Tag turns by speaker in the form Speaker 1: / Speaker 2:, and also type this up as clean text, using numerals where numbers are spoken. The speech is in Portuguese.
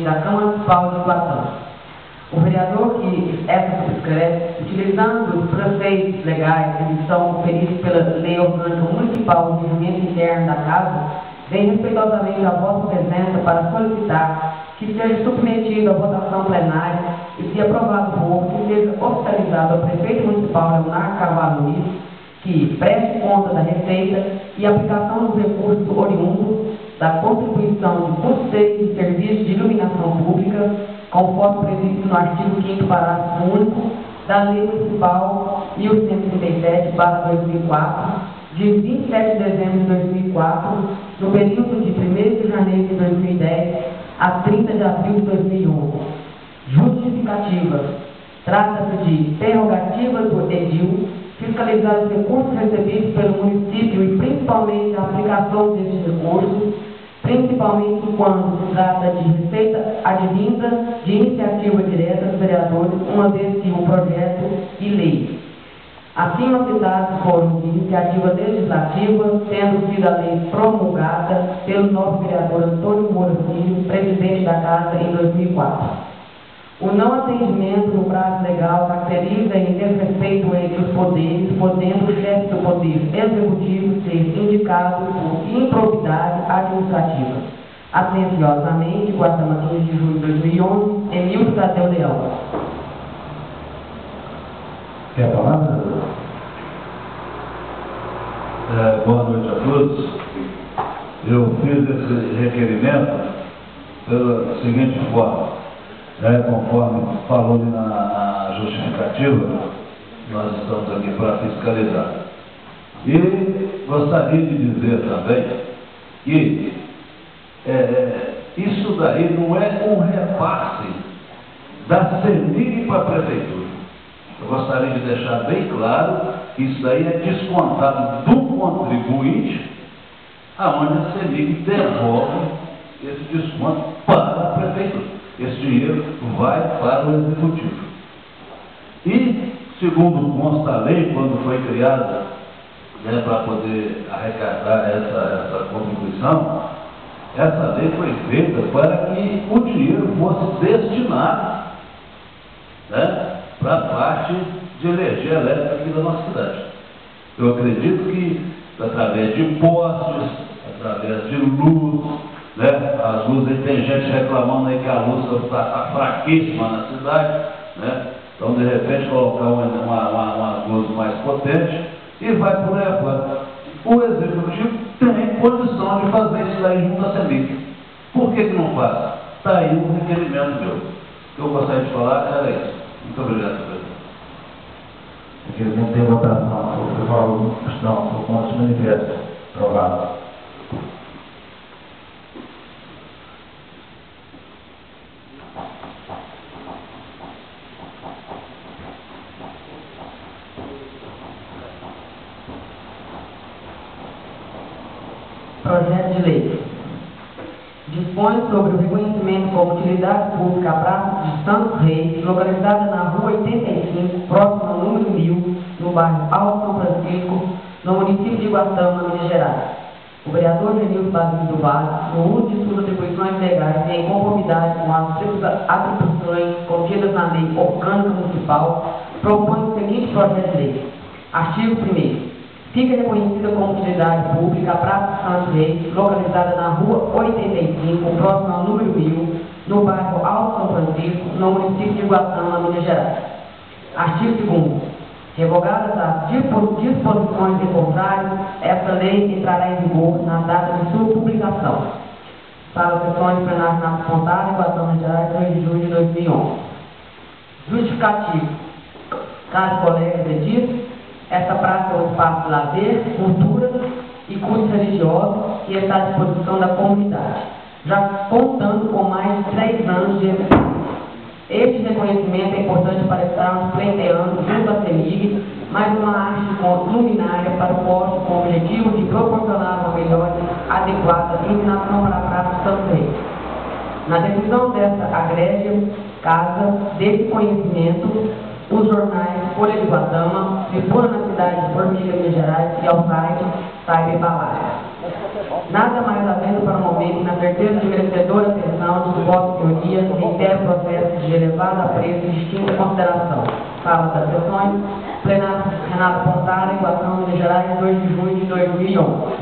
Speaker 1: da Câmara Municipal de Iguatama. O vereador que essa subscreve, utilizando os preceitos legais que são conferidos pela Lei Orgânica Municipal de Regimento Interno da Casa, vem respeitosamente a vossa presença para solicitar que seja submetido à votação plenária e, se aprovado for, que seja oficializado ao prefeito municipal Leonardo Carvalho Luiz, que preste conta da receita e aplicação dos recursos oriundos da contribuição de custeio de serviços de iluminação pública, conforme previsto no artigo 5º, parágrafo único da Lei Municipal 1137/2004, de 27 de dezembro de 2004, no período de 1º de janeiro de 2010 a 30 de abril de 2011. Justificativa. Trata-se de prerrogativa do edil fiscalizar os recursos recebidos pelo município e principalmente a aplicação desses recursos, principalmente quando se trata de receita advinda de iniciativa direta dos vereadores, uma vez que o projeto e lei acima citados foram de iniciativa legislativa, tendo sido a lei promulgada pelo novo vereador Antônio Moura Filho, presidente da Casa, em 2004. O não atendimento no prazo legal caracteriza em desrespeito entre os poderes, podendo o chefe do poder executivo ser indicado por improbidade administrativa. Atenciosamente, Iguatama, 15 de julho de 2011, Emílio Tadeu Leão.
Speaker 2: Quer falar, vereador? Boa noite a todos. Eu fiz esse requerimento pela seguinte forma. Conforme falou na justificativa, nós estamos aqui para fiscalizar. E gostaria de dizer também que isso daí não é um repasse da CEMIG para a Prefeitura. Eu gostaria de deixar bem claro que isso daí é descontado do contribuinte, aonde a CEMIG devolve esse desconto para a Prefeitura. Esse dinheiro vai para o Executivo. E, segundo consta a lei, quando foi criada para poder arrecadar essa contribuição, essa lei foi feita para que o dinheiro fosse destinado para a parte de energia elétrica aqui da nossa cidade. Eu acredito que, através de postes, através de luz, as luzes, tem gente reclamando aí que a luz está fraquíssima na cidade, então de repente colocar uma luz mais potente e vai por aí afora. O Executivo tem condição de fazer isso daí junto à CEMIG. Por que não faz? Está aí um requerimento meu. O que eu gostaria de falar era isso. Muito obrigado, presidente.
Speaker 3: Requerimento tem votação. Eu falo, não, por conta de manifesto. Aprovado.
Speaker 1: Projeto de lei. Dispõe sobre o reconhecimento como utilidade pública a Praça de Santos Reis, localizada na Rua 85, próximo ao número 1000, no bairro Alto São Francisco, no município de Iguatama, Minas Gerais. O vereador Genilson Basílio do Vale, no uso de suas atribuições legais e em conformidade com as atribuições contidas na Lei Orgânica Municipal, propõe o seguinte projeto de lei. Artigo 1º. Fica reconhecida como utilidade pública a Praça de Santos Reis, localizada na Rua 85, próximo ao número 1000, no bairro Alto São Francisco, no município de Iguatama, Minas Gerais. Artigo 2º. Revogadas as disposições em contrário, esta lei entrará em vigor na data de sua publicação. Para as sessões plenárias na Pontada, Iguatama, Minas Gerais, 2 de julho de 2011. Justificativo. Caros colegas edis, essa praça é um espaço de lazer, cultura e cultos religiosos que está à disposição da comunidade, já contando com mais de 3 anos de existência. Este reconhecimento é importante para estarmos pleiteando junto à CEMIG mais uma arte luminária para o posto com o objetivo de proporcionar uma melhor adequada iluminação para a Praça de Santos Reis. Na decisão desta agrégia casa, desse conhecimento, os jornais Folha de Iguatama, Tribuna na cidade de Formiga, Minas Gerais e ao site Cyber Balada. Nada mais havendo para o momento, na certeza de merecedora atenção de voto de teoria, reitero o processo de elevado apreço e distinta consideração. Fala das sessões, plenário Renato Pontara, equação Minas Gerais, 2 de junho de 2011.